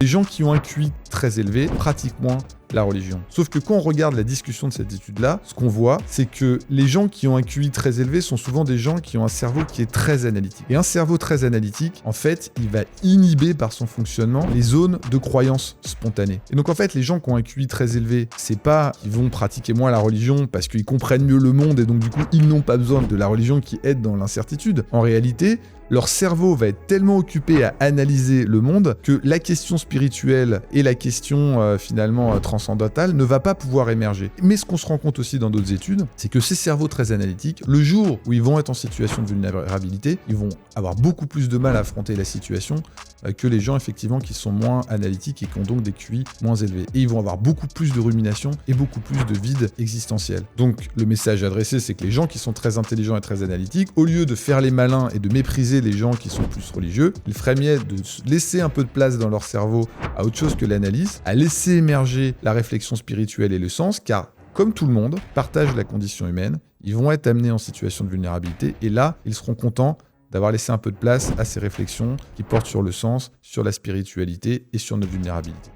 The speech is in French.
Les gens qui ont un QI très élevé pratiquent moins la religion. Sauf que quand on regarde la discussion de cette étude-là, ce qu'on voit, c'est que les gens qui ont un QI très élevé sont souvent des gens qui ont un cerveau qui est très analytique. Et un cerveau très analytique, en fait, il va inhiber par son fonctionnement les zones de croyance spontanée. Et donc en fait, les gens qui ont un QI très élevé, c'est pas qu'ils vont pratiquer moins la religion parce qu'ils comprennent mieux le monde et donc du coup, ils n'ont pas besoin de la religion qui aide dans l'incertitude. En réalité, leur cerveau va être tellement occupé à analyser le monde que la question spirituelle et la question finalement transcendantale ne va pas pouvoir émerger. Mais ce qu'on se rend compte aussi dans d'autres études, c'est que ces cerveaux très analytiques, le jour où ils vont être en situation de vulnérabilité, ils vont avoir beaucoup plus de mal à affronter la situation que les gens effectivement qui sont moins analytiques et qui ont donc des QI moins élevés. Et ils vont avoir beaucoup plus de rumination et beaucoup plus de vide existentiel. Donc le message adressé, c'est que les gens qui sont très intelligents et très analytiques, au lieu de faire les malins et de mépriser les gens qui sont plus religieux, il ferait mieux de laisser un peu de place dans leur cerveau à autre chose que l'analyse, à laisser émerger la réflexion spirituelle et le sens, car comme tout le monde partage la condition humaine, ils vont être amenés en situation de vulnérabilité et là, ils seront contents d'avoir laissé un peu de place à ces réflexions qui portent sur le sens, sur la spiritualité et sur notre vulnérabilité.